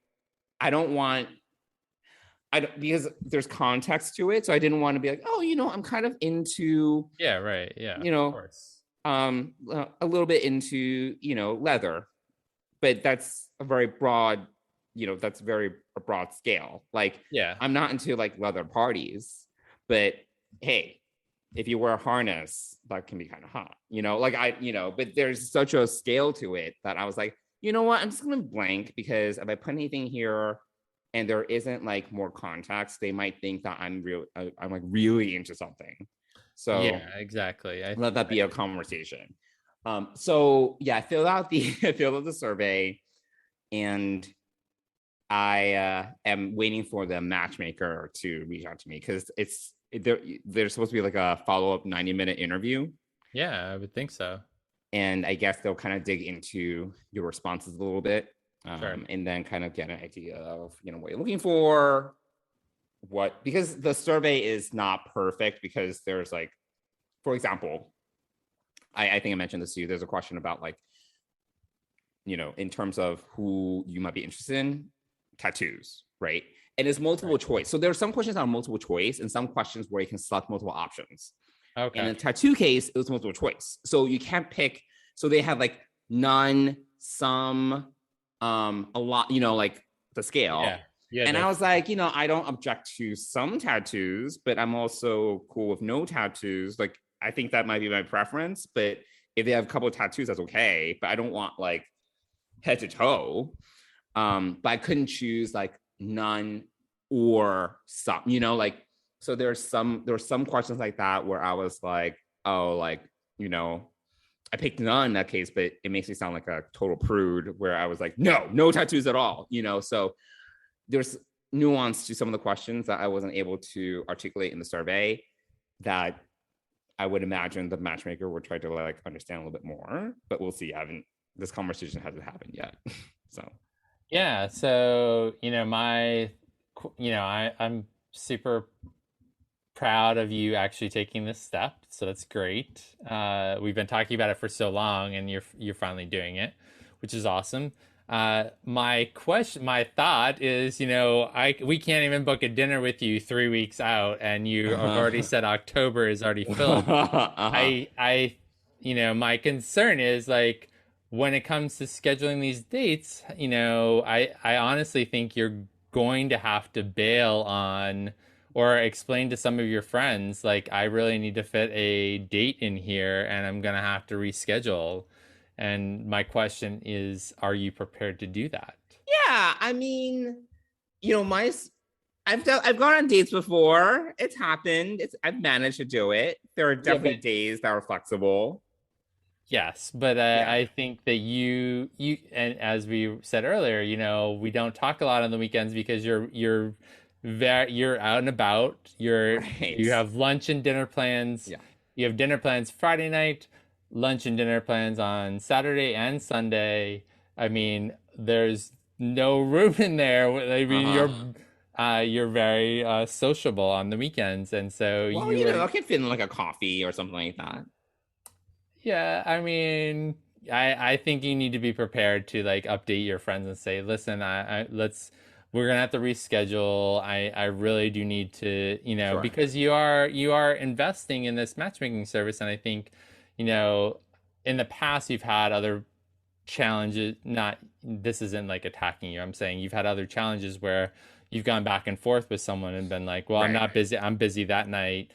because there's context to it, so I didn't want to be like, I'm kind of into. Yeah, right. Yeah, of course. A little bit into leather, but that's a very broad. That's a broad scale. Like, yeah, I'm not into like leather parties, but hey, if you wear a harness, that can be kind of hot. But there's such a scale to it that I was like, you know what? I'm just gonna blank because if I put anything here and there isn't like more context, they might think that I'm like really into something. So yeah, exactly. Let that be a conversation. So yeah, I filled out the survey, and I am waiting for the matchmaker to reach out to me because there's supposed to be like a follow-up 90-minute interview. Yeah, I would think so. And I guess they'll kind of dig into your responses a little bit. Sure. And then kind of get an idea of what you're looking for, because the survey is not perfect because there's like, for example, I think I mentioned this to you, there's a question about like, in terms of who you might be interested in, tattoos, right? And it's multiple choice. So there are some questions that are multiple choice and some questions where you can select multiple options. Okay. In a tattoo case, it was multiple choice. So you can't pick, so they have like none, some, a lot, like the scale. Yeah. And I was like, I don't object to some tattoos, but I'm also cool with no tattoos. Like, I think that might be my preference, but if they have a couple of tattoos, that's okay. But I don't want like head to toe. But I couldn't choose like none or some, so there were some questions like that where I was like, I picked none in that case, but it makes me sound like a total prude where I was like, no tattoos at all, so there's nuance to some of the questions that I wasn't able to articulate in the survey that I would imagine the matchmaker would try to like understand a little bit more, but we'll see. This conversation hasn't happened yet. So Yeah, so I'm super proud of you actually taking this step, so that's great. We've been talking about it for so long, and you're finally doing it, which is awesome. My thought is, we can't even book a dinner with you 3 weeks out, and you have already said October is already filled. My concern is like when it comes to scheduling these dates, I honestly think you're going to have to bail on or explain to some of your friends, like, I really need to fit a date in here and I'm going to have to reschedule. And my question is, are you prepared to do that? Yeah, I mean, I've gone on dates before. It's happened. I've managed to do it. There are definitely days that are flexible. Yes, but I think that you and as we said earlier, we don't talk a lot on the weekends because you're out and about. You have lunch and dinner plans. Yeah. You have dinner plans Friday night, lunch and dinner plans on Saturday and Sunday. I mean, there's no room in there. I mean, you're very sociable on the weekends, and so I can fit in like a coffee or something like that. Yeah, I mean, I think you need to be prepared to like update your friends and say, listen, we're gonna have to reschedule. I really do need to, Sure. because you are investing in this matchmaking service, and I think, in the past you've had other challenges. This isn't like attacking you. I'm saying you've had other challenges where you've gone back and forth with someone and been like, well, I'm not busy. I'm busy that night,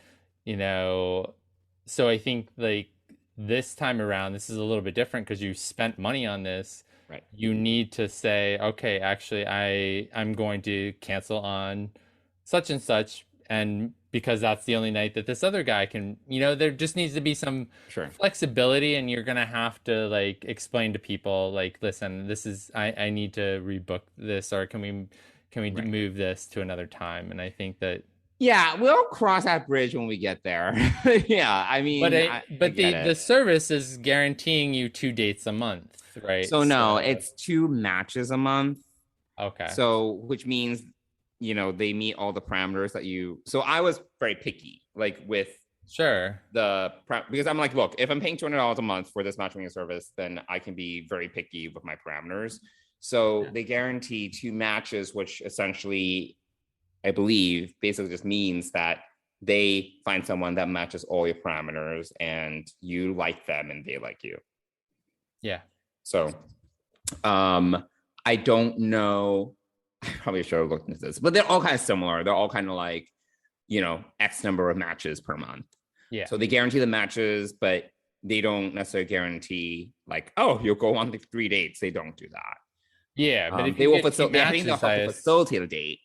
So I think like this time around, this is a little bit different because you spent money on this. Right. You need to say, okay, actually, I'm going to cancel on such and such, and because that's the only night that this other guy can, there just needs to be some flexibility, and you're gonna have to like explain to people like, listen, this is I need to rebook this, or can we move this to another time? And I think that. Yeah, we'll cross that bridge when we get there. Yeah, I mean, but the service is guaranteeing you 2 dates a month, right? So no, it's 2 matches a month. Okay. So which means, they meet all the parameters that you. So I was very picky, like with because I'm like, look, if I'm paying $200 a month for this matchmaking service, then I can be very picky with my parameters. So they guarantee 2 matches, which essentially, I believe, basically just means that they find someone that matches all your parameters and you like them and they like you. Yeah. So I don't know. I probably should have looked into this, but they're all kind of similar. They're all kind of like, X number of matches per month. Yeah. So they guarantee the matches, but they don't necessarily guarantee like, oh, you'll go on like 3 dates. They don't do that. Yeah, but if they will facilitate a date.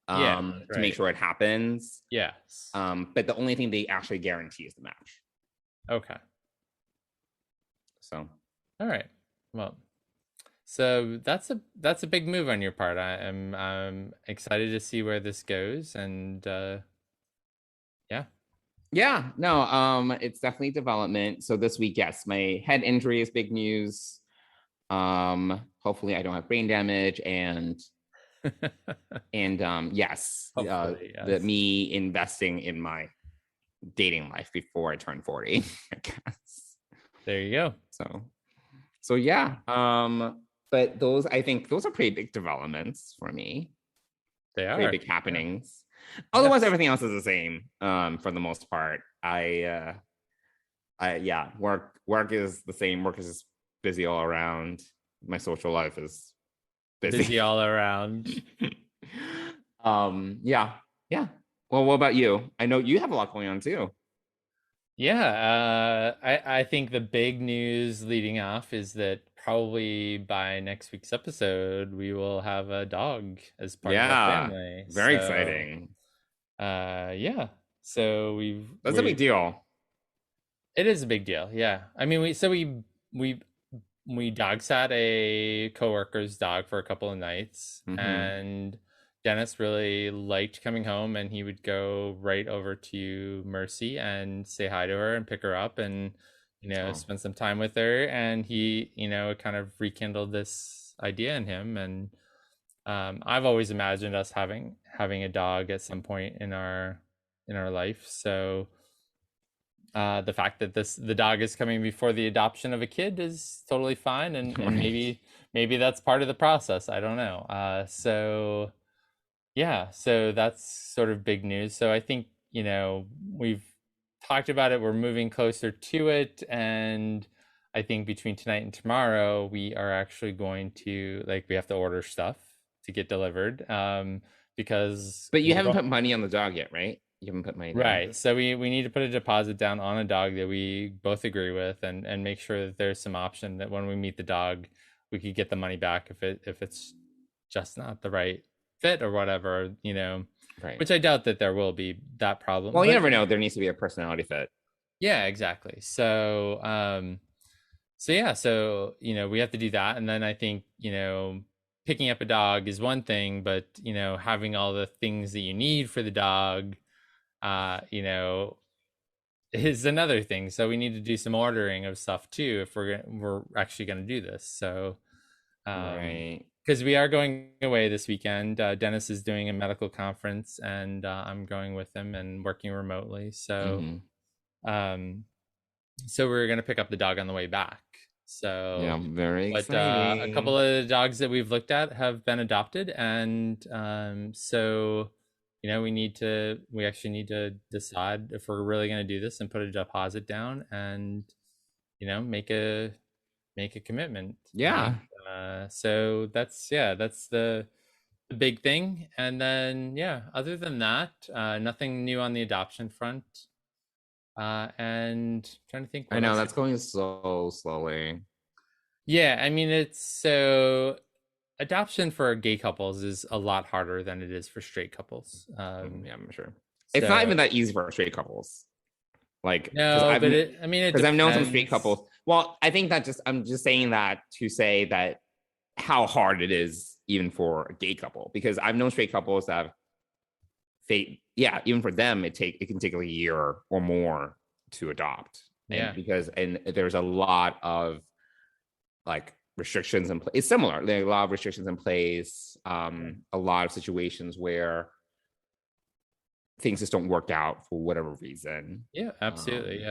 To make sure it happens. Yes. But the only thing they actually guarantee is the match. Okay. So. All right. Well, so that's a big move on your part. I'm excited to see where this goes, and yeah. Yeah. No. It's definitely development. So this week, yes, my head injury is big news. Hopefully, I don't have brain damage, and yes, me investing in my dating life before I turn 40, I guess. There you go. So yeah. But I think those are pretty big developments for me. They are pretty big happenings. Otherwise, everything else is the same. For the most part, work is the same. Work is just busy all around. My social life is busy all around. Yeah. Well, what about you? I know you have a lot going on too. Yeah, I think the big news leading off is that probably by next week's episode we will have a dog as part of our family. Very exciting. Yeah. So that's a big deal. It is a big deal. Yeah. I mean, we dog sat a coworker's dog for a couple of nights, and Dennis really liked coming home, and he would go right over to Mercy and say hi to her and pick her up and, spend some time with her. And he, kind of rekindled this idea in him. And I've always imagined us having a dog at some point in our life. So the fact that the dog is coming before the adoption of a kid is totally fine, and maybe that's part of the process. I don't know. So yeah, so that's sort of big news. So I think we've talked about it. We're moving closer to it, and I think between tonight and tomorrow, we are actually going to we have to order stuff to get delivered. Because But you haven't put money on the dog yet, right? You haven't put money down. Right. So we need to put a deposit down on a dog that we both agree with, and make sure that there's some option that when we meet the dog, we could get the money back if it's just not the right fit or whatever, Right. Which I doubt that there will be that problem. Well, you never know. There needs to be a personality fit. Yeah, exactly. So yeah, so we have to do that. And then I think, picking up a dog is one thing, but having all the things that you need for the dog is another thing. So we need to do some ordering of stuff too if we're actually going to do this. So Right. because we are going away this weekend. Dennis is doing a medical conference, and I'm going with him and working remotely. So so we're going to pick up the dog on the way back. So Yeah, very but exciting. a couple of the dogs that we've looked at have been adopted, and so we actually need to decide if we're really going to do this and put a deposit down and make a commitment. Yeah. So that's the big thing. And then other than that, nothing new on the adoption front. And trying to think I know that's going so slowly. Yeah, I mean, it's so adoption for gay couples is a lot harder than it is for straight couples. Yeah, I'm sure. It's not even that easy for straight couples. No, because I've known some straight couples. Well, I think that I'm just saying that to say that how hard it is even for a gay couple, because I've known straight couples that even for them it can take a year or more to adopt. And there's a lot of restrictions in place. It's similar. There are a lot of restrictions in place. A lot of situations where things just don't work out for whatever reason. Yeah, absolutely.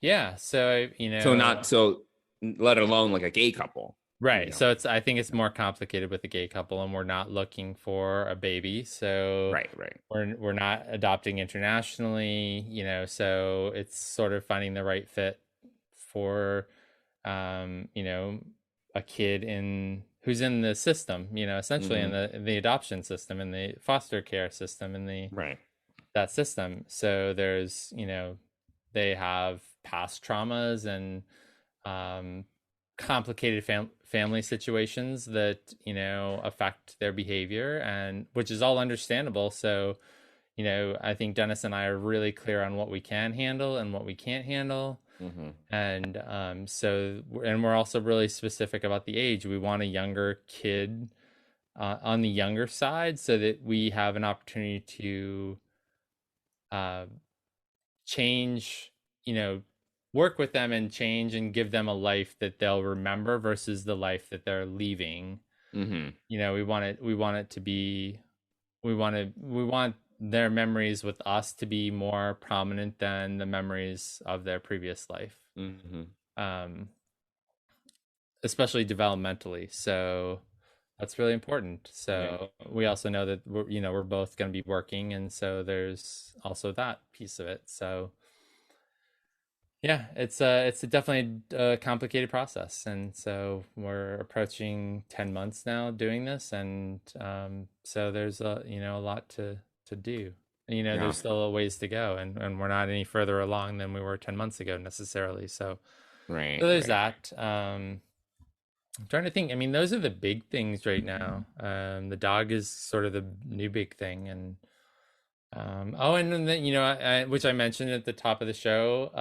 Yeah. So so let alone a gay couple. Right. So I think it's more complicated with a gay couple, and we're not looking for a baby. So right. We're not adopting internationally, so it's sort of finding the right fit for a kid who's in the system, essentially in the adoption system, in the foster care system, in that system. So there's, they have past traumas and complicated family situations that affect their behavior, and which is all understandable. So I think Dennis and I are really clear on what we can handle and what we can't handle. And and we're also really specific about the age. We want a younger kid on the younger side, so that we have an opportunity to change, work with them and change and give them a life that they'll remember versus the life that they're leaving. We want their memories with us to be more prominent than the memories of their previous life. Especially developmentally. So that's really important. So we also know that we're both going to be working, and so there's also that piece of it. So yeah, it's definitely a complicated process, and so we're approaching 10 months now doing this, and so there's a lot to do. There's still a ways to go, and we're not any further along than we were 10 months ago necessarily. So so there's that. I'm trying to think. I mean, those are the big things right now. The dog is sort of the new big thing, and Oh, and then, which I mentioned at the top of the show,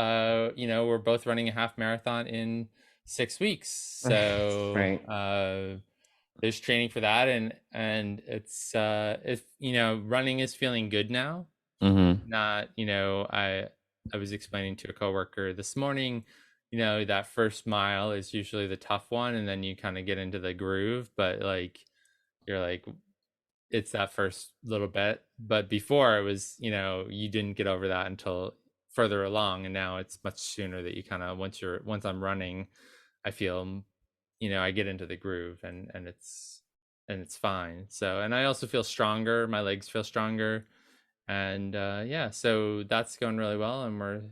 we're both running a half marathon in 6 weeks. So, Right. there's training for that. And it's, running is feeling good now. Mm-hmm. Not, I was explaining to a coworker this morning, that first mile is usually the tough one. And then you kind of get into the groove, but like, you're like, it's that first little bit, but before it was, you didn't get over that until further along, and now it's much sooner that you kind of once I'm running, I feel, I get into the groove, and it's fine. So, and I also feel stronger, my legs feel stronger, and so that's going really well. And we're,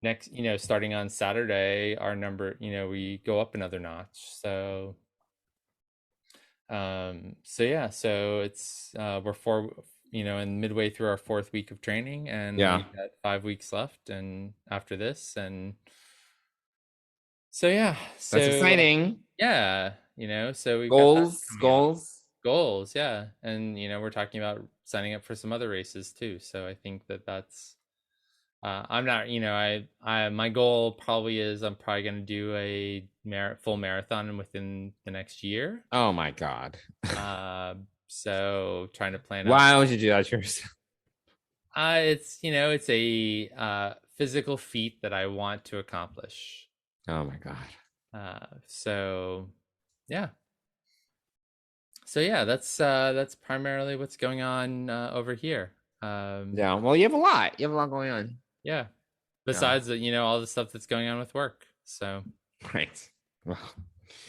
next, starting on Saturday, our number, we go up another notch. So so it's we're in midway through our 4th week of training, and we've got 5 weeks left and after this. And so That's exciting. So we've got that coming up. Goals. Yeah. And we're talking about signing up for some other races too, so I think that's I'm not, I my goal probably is I'm probably going to do a full marathon within the next year. Oh my God. So trying to plan Why would you do that to yourself? It's, it's a physical feat that I want to accomplish. Oh my God. So yeah. So yeah, that's primarily what's going on over here. Yeah, well, you have a lot going on. Yeah. Besides all the stuff that's going on with work. So right. Well,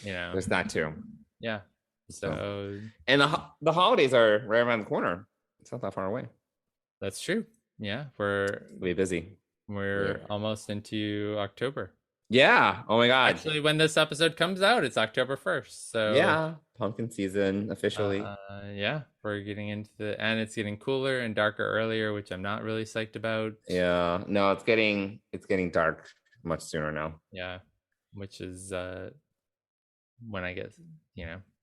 there's that too. Yeah. So and the holidays are right around the corner. It's not that far away. That's true. Yeah, we're busy. We're almost into October. Yeah. Oh my God. Actually, when this episode comes out, it's October 1st. So yeah, pumpkin season officially. We're getting into and it's getting cooler and darker earlier, which I'm not really psyched about. Yeah. No, it's getting dark much sooner now. Yeah, which is when I get,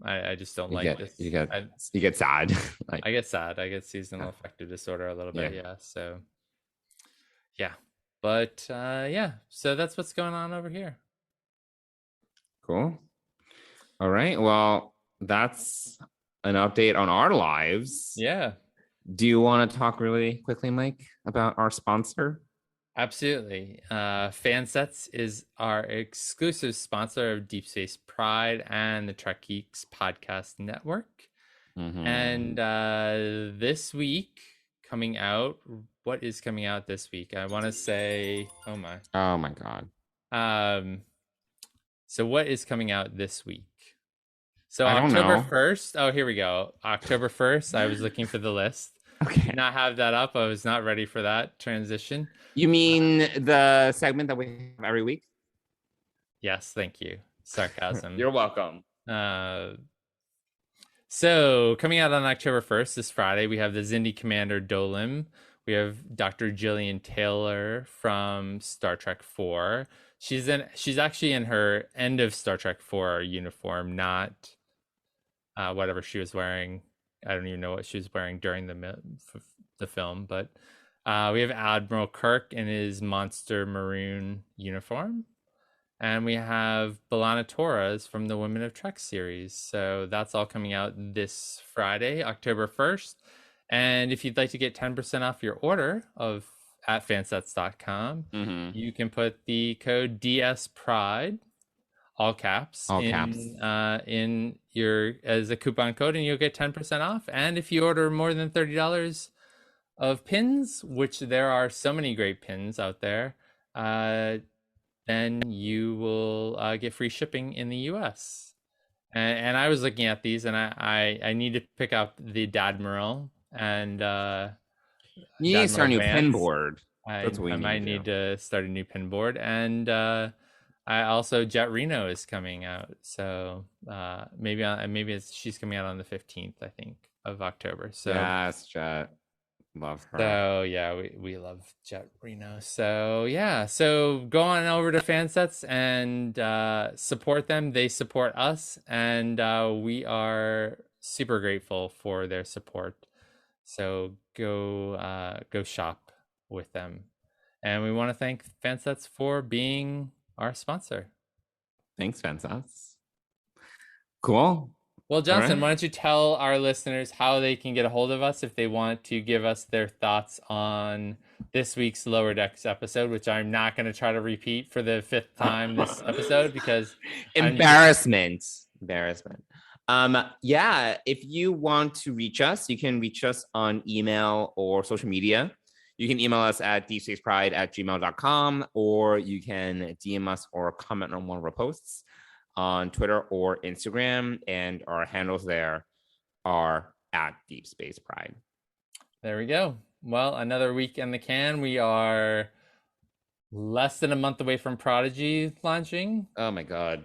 I just don't like this. You get sad. I get sad. I get seasonal affective disorder a little bit. Yeah. So yeah. But so that's what's going on over here. Cool. All right. Well, that's an update on our lives. Yeah. Do you want to talk really quickly, Mike, about our sponsor? Absolutely. Fansets is our exclusive sponsor of Deep Space Pride and the Trek Geeks podcast network. Mm-hmm. And this week coming out, what is coming out this week? I want to say, oh my God. So what is coming out this week? So October 1st. Oh, here we go. October 1st. I was looking for the list. Okay. Did not have that up. I was not ready for that transition. You mean the segment that we have every week? Yes, thank you. Sarcasm. You're welcome. So coming out on October 1st, this Friday, we have the Xindi Commander Dolim. We have Dr. Jillian Taylor from Star Trek 4. She's actually in her end of Star Trek 4 uniform, not whatever she was wearing. I don't even know what she was wearing during the film, but we have Admiral Kirk in his monster maroon uniform. And we have B'Elanna Torres from the Women of Trek series. So that's all coming out this Friday, October 1st. And if you'd like to get 10% off your order at fansets.com, mm-hmm. you can put the code DSPRIDE, all caps, in your as a coupon code, and you'll get 10% off. And if you order more than $30 of pins, which there are so many great pins out there, then you will get free shipping in the US. And I was looking at these, and I need to pick up the Dadmiral, and you need to start a new pin board. I might need to start a new pin board, and I also Jet Reno is coming out, so maybe she's coming out on the 15th, I think, of October. So yes, Jet. Love her. So yeah, we love Jet Reno. So yeah, so go on over to Fansets and support them. They support us, and we are super grateful for their support. So go shop with them. And we want to thank Fansets for being our sponsor. Thanks, Fansets. Cool. Well, Johnson, right. why don't you tell our listeners how they can get a hold of us if they want to give us their thoughts on this week's Lower Decks episode, which I'm not going to try to repeat for the 5th time this episode because embarrassment. Yeah, if you want to reach us, you can reach us on email or social media. You can email us at deepspacepride@gmail.com, or you can DM us or comment on one of our posts on Twitter or Instagram, and our handles there are at Deep Space Pride. There we go. Well, another week in the can. We are less than a month away from Prodigy launching. Oh my god.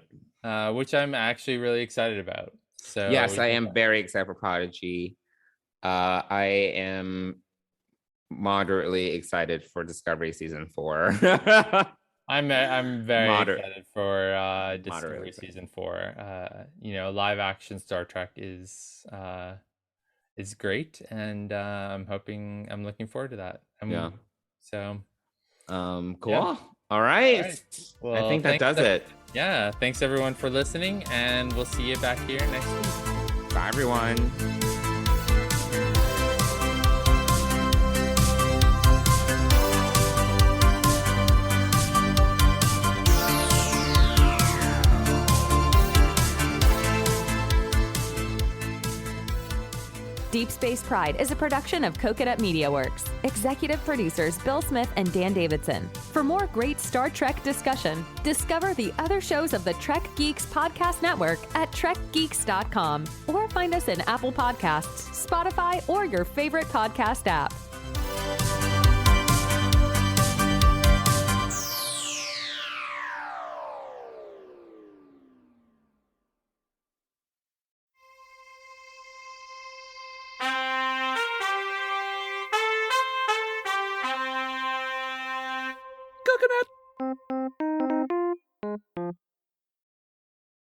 Which I'm actually really excited about. So yes, I am very excited for Prodigy. I am moderately excited for Discovery Season 4. I'm very excited for Discovery Season 4. Live action Star Trek is great, and I'm looking forward to that. So cool. Yeah. All right. Well, I think that does it. Yeah, thanks everyone for listening, and we'll see you back here next week. Bye, everyone. Deep Space Pride is a production of Coconut Media Works. Executive producers Bill Smith and Dan Davidson. For more great Star Trek discussion, discover the other shows of the Trek Geeks Podcast Network at trekgeeks.com, or find us in Apple Podcasts, Spotify, or your favorite podcast app. Coconut.